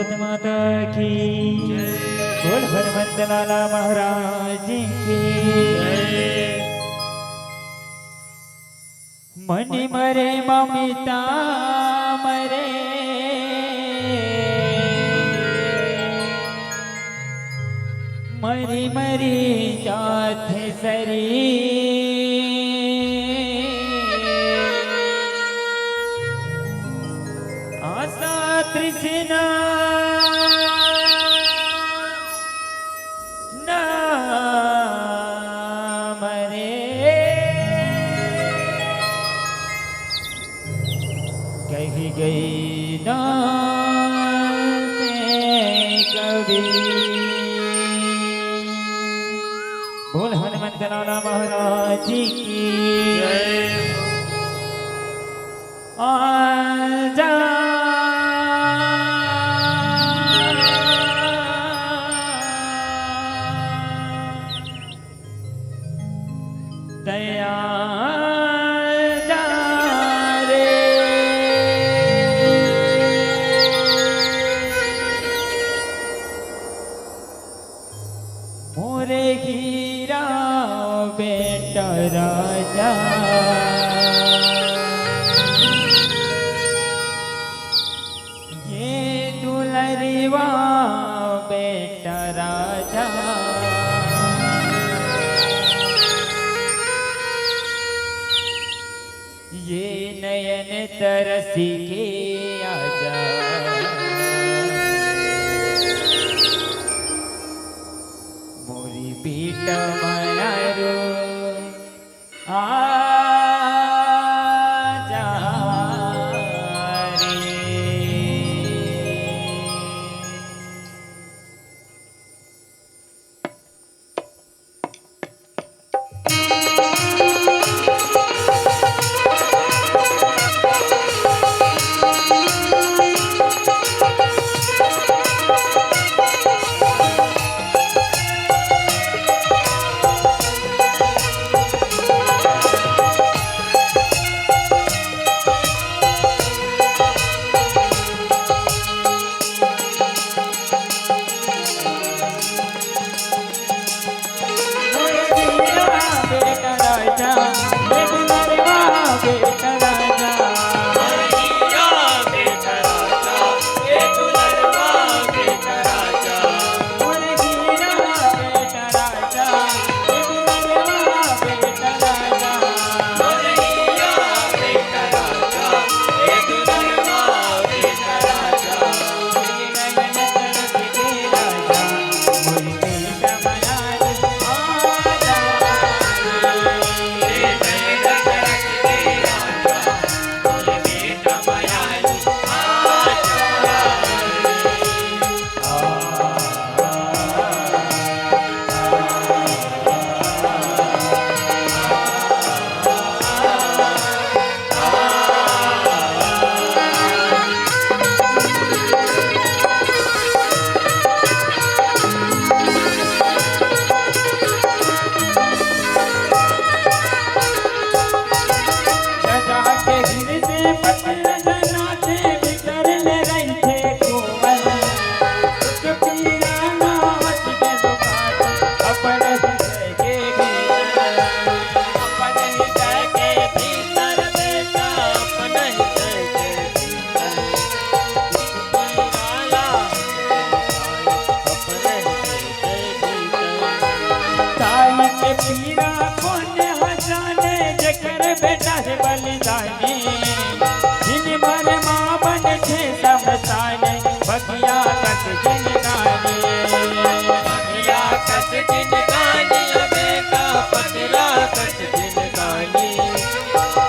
भारत माता की बोल हनुमंत लाला महाराज की मनी मरे ममिता मरे मरी मरी जात सरी आशा तृष्णा न मरे कही गई ना कभी बोल हनुमंत लाला महाराज की आजा दया जा रे मोरे हीरा बेटा राजा ये दुलरिवा बेटा राजा ये नयन तरसी के आजा मोरी बेटा मायारो आजा रे पीरा कोने हजाने जकर बेटा है बलिदानी जिन भर माँ बन छे समसाने बगिया कस जिन गानी बगिया कस जिन गानी बेटा पतला कस जिन गानी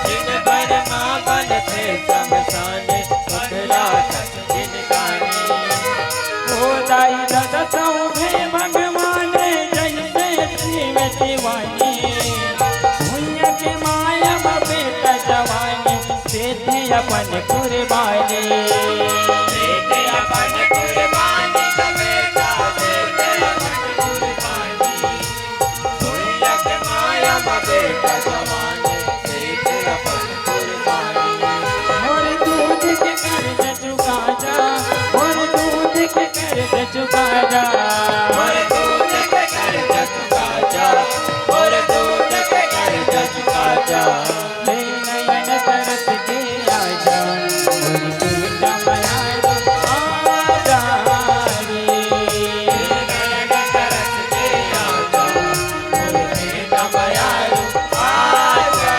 जिन भर माँ बन छे समसाने पतला कस जिन गानी ओ दाई दादा सौ में भगवान शिवानी भूया के माया बेटा जवानी देते अपन कुर्बानी देते अपन कुर्बानी का बेटा देते अपन कुर्बानी भूया के माया बेटा जवानी देते अपन कुर्बानी और दूध के कर्ज चुका जा और दूध जा और दूध के कर्ज चुका जा और दूध के कर्ज चुका जा ले नयन तरस के आजा मोर बेटा मयारो आजा रे नयन तरस के आजा और बेटा मयारू आजा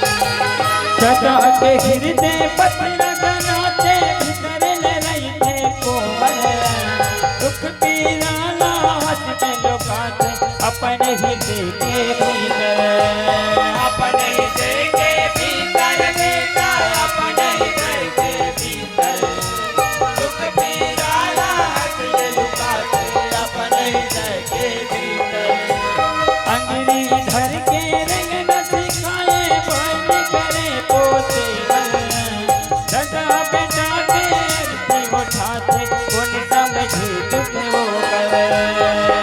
सदा के हृदय पत्र बनाते भीतर ले रही थे कोमल दुख पीरा लाहत में लुकाते अपने हृदय के भीतर अपने हृदय के भीतर बेटा अपने हृदय के भीतर दुख पीड़ा राहत ये लुकाते अपने हृदय के भीतर अंगरी धर के रंग न सिखाए बन करे पोते सदा बेटा के अर्थी उठाते कौन समझे दुख वो कर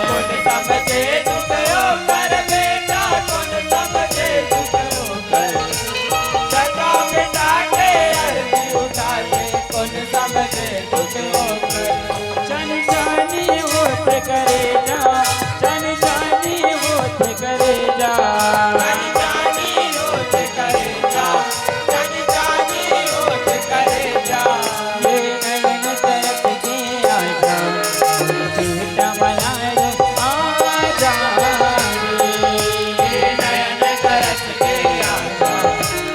कौन समझे दुख ओ कर बेटा कौन समझे दुख ओ कर सदा बेटा के अर्थी उठाते कौन समझे दुख ओ कर चन जानी होत करे जा चन जानी होत करे जा जानी जानी होत करे जा जानी जानी होत करे जा ये नयन तरस के आजा बेटा मयारो आजा रे नयन तरस के आजा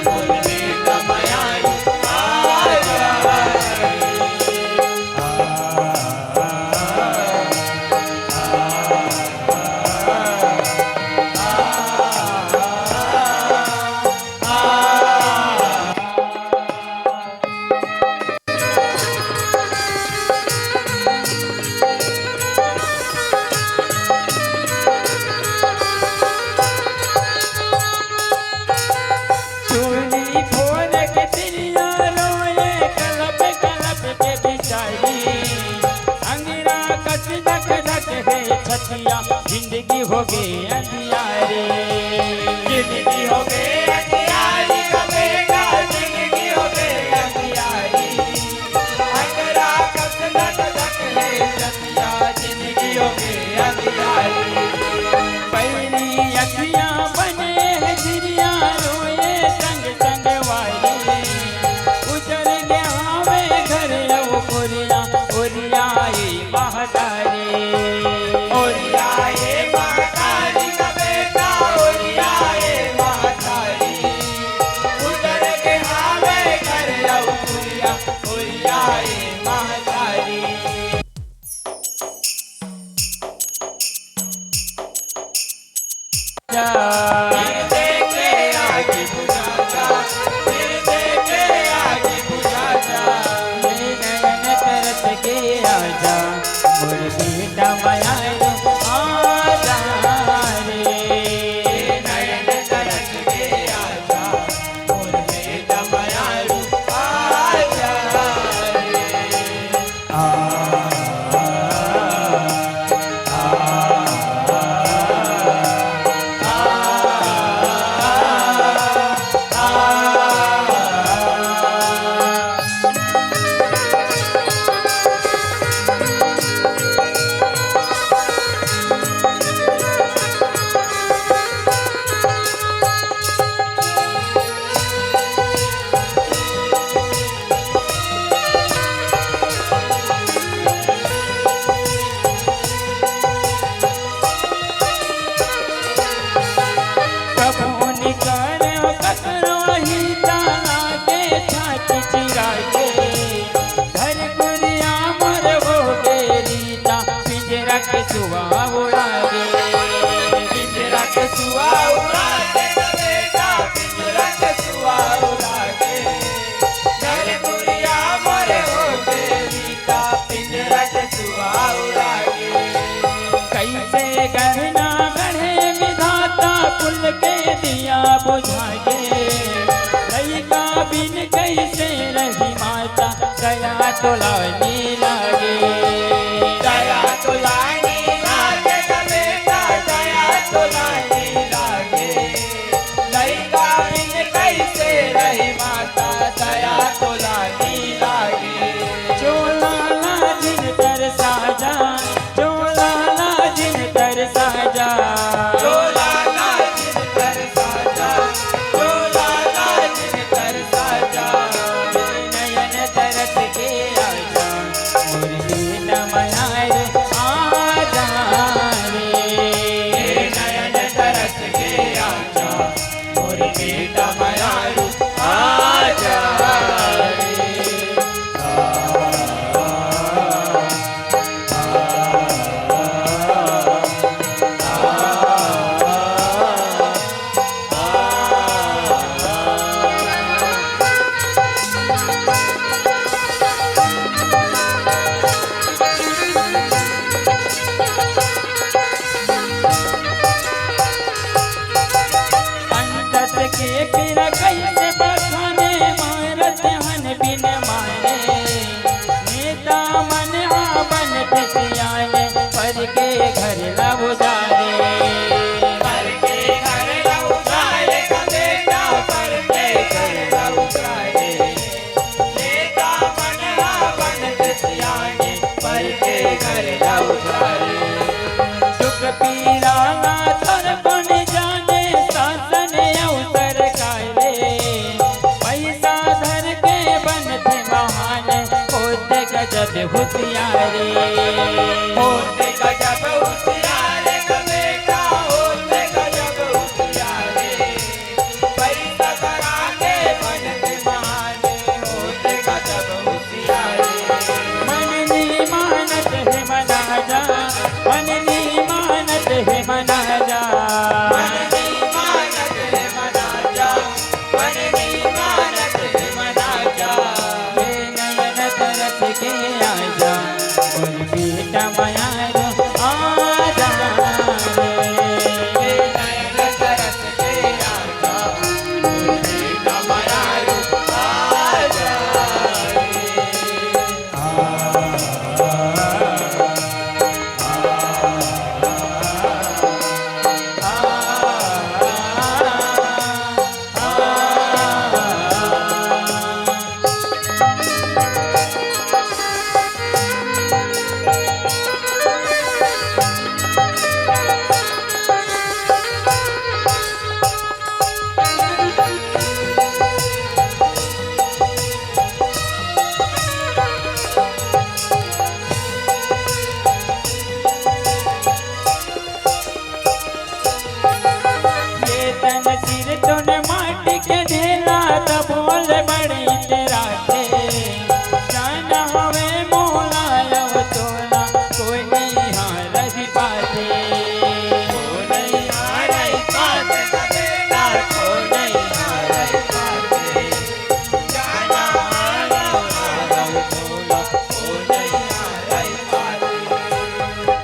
बोल बेटा मयारू आजा चूड़ी फोड़ के तिरिया रोए कलब कलब के बिचारी अंगिरा कस धक धक है छतिया जिंदगी हो गई अंधियारे जिंदगी हो गई अंधियारी कबेगा जिंदगी हो गई अंधियारी अंधेरा कस धक धक है छतिया जिंदगी हो गई अंधियारी पहली अखियां बने है जिरिया रोए संग संग वाली उजर गया वे घर अब पुरिया उरियाए महतारे ओरियाए महतारी का बेटा ओरियाए महतारी उधर के हावे कर लौरिया ओरियाए महतारी जा फिर देखे आगे बुझा जा फिर देखे आगे बुझा जा ये नयन तरस के आजा मोर बेटा मयारो आजा रे नयन तरस के आजा और बेटा मयारू आजा तो लानी लागे। दया तो लानी लागे ग बेटा, दया तो लानी लागे। लइका बिन कैसे रही माता, दया तो लानी लागे। चोला लाजिन तर साजा, चोला लाजिन तर साजा। चोला लाजिन कर साजा, चोला लाजिन कर साजा। नयन तरस के आजा, मोर बेटा मयार आजा रे। नयन तरस के आजा, मोर बेटा मयारू आजा रे। अंतस के फिर कैसे बखाने, मारत हन बिन माने। नेता मन आवन सियाने, पर के घर लब जाने। पर के घर लऊ जाए ग बेटा, पर के घर लऊ जाए। नेता मन आवन सियाने, पर के घर लऊ जाए। दुख पीरा ना तर बन जाने, शासन अवसर कायरे। पैसा धर के बनते महान, होते गजब होशियारे। होते गजब होशियारे ग बेटा, होते गजब होशियारे। पैसा करा के बनते महान, होते गजब होशियारे। मननी मानत है मना जा, मननी मानत है मना जा। मननी मानत है मना जा, मननी मानत है मना जा। हे नयन तरस के आजा, मोर बेटा मयार आजा रे। नयन तरस के आजा, मोर बेटा मयारू आजा रे। ये तन सिर तुन माटी के ढेला, तब बोल बड़ी तेरा थे। जान हवे मोला लव तोला, कोई नहीं हार भी पाते। ओ नहीं हारै पाते ग बेटा, ओ नहीं हारै पाते। जाना आलो आलो तोला, ओ नहीं हारै पाते।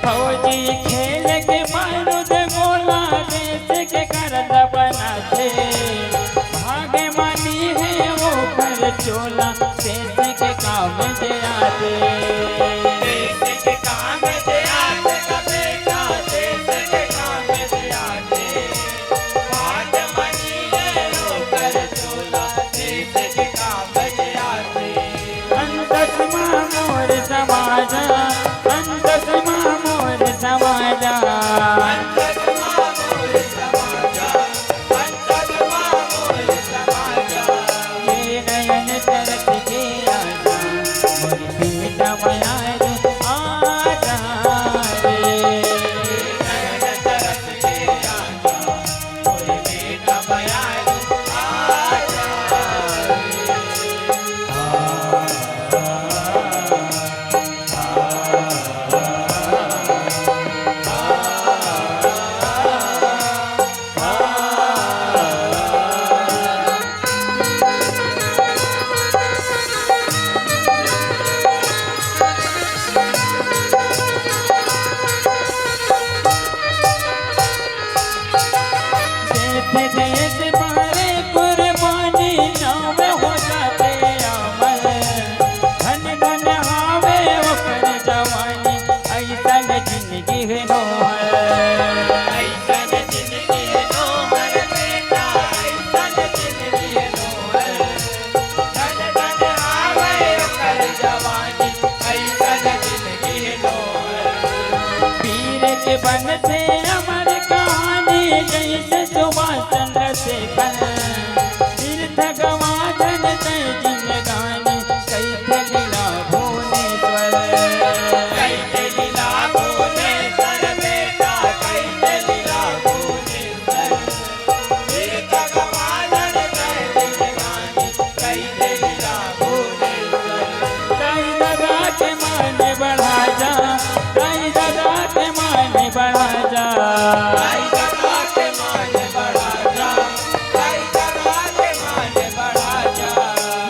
फौजी खेल के बारूद गोला, देश के करद बनाते। भागे मानी है वो कर चोला, देश के काम से आते। देश के काम से आते ग बेटा, देश के काम से आते। बात मनी है वो कर चोला, देश के काम से आते। अंतस मोर समाजा, अंतस मोर समाजा। बचपन से अमर कहानी जैसे सुभाष चंद्र शेखर तीर्थ गवाधन तय जिंदगानी कैसे लीला भुवनेश्वर कैसे लीला भुवनेश्वर बेटा कैसे लीला भुवनेश्वर तीर्थ गवाधन तय जिंदगानी कैसे लीला भुवनेश्वर ताई दादा के माने बढ़ा जा ताई दादा के माने बढ़ा जा भाई दादा के माने बढ़ा जा भाई दादा के माने बढ़ा जा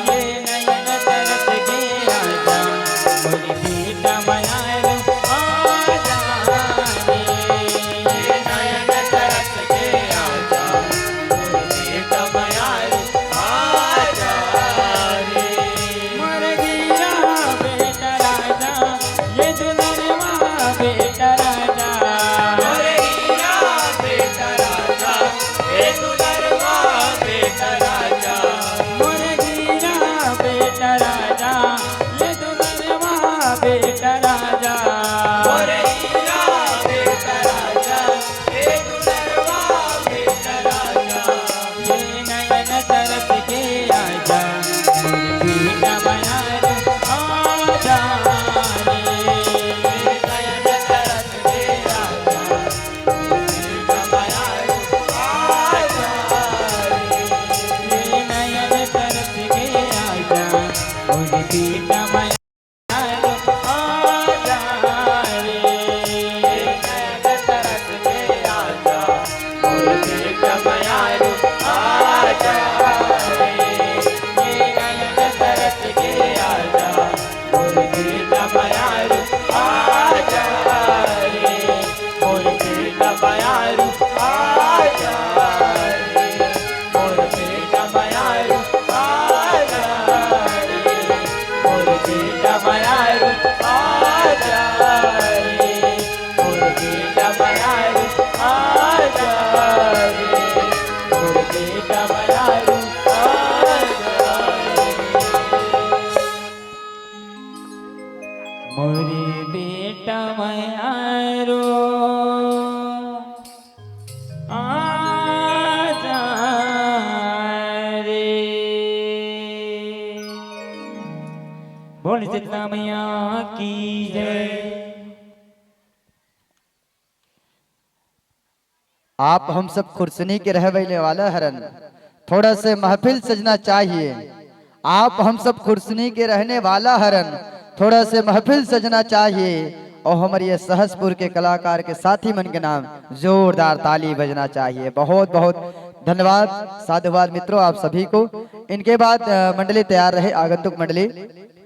ये नयन तरस के आजा मुझे बेटा मयारो आजा रे ये नयन तरस के आजा मोरे बेटा मयारू आजा रे मर गया बेटा राजा ये दुल्हनवा बेटा राजा मोरे हीरा बेटा राजा हे दुलरवा बेटा राजा मर गया बेटा राजा ये दुल्हनवा बेटा राजा मोरे हीरा बेटा राजा हे दुलरवा बेटा राजा ये नयन तरस के आजा मुझे बेटा मयारो आजा रे नयन तरस के आजा बेटा मयारू आजा रे ये नयन तरस के आजा मुझे बेटा मयारो आजा रे नयन तरस के आजा मोरे बेटा मयारू आजा रे ये नयन तरस के आजा मोरे बेटा मयारू आजा रे मोरे बेटा मयारू आजा रे मोरे बेटा मयारू आजा रे मोरे बेटा मयारू आजा रे मोरे बेटा मयारू आजा रे मोरे बेटा मयारू आजा रे मोरे बेटा मयारो आजा रे बोल शीतला मैया की जय। आप हम सब खुर्सनी के रहने वाला हरन थोड़ा से महफिल सजना चाहिए। आप हम सब खुर्सनी के रहने वाला हरन थोड़ा से महफिल सजना चाहिए। और हमारे ये सहसपुर के कलाकार के साथी मन के नाम जोरदार ताली बजना चाहिए। बहुत बहुत धन्यवाद, साधुवाद मित्रों आप सभी को। इनके बाद मंडली तैयार रहे, आगंतुक मंडली।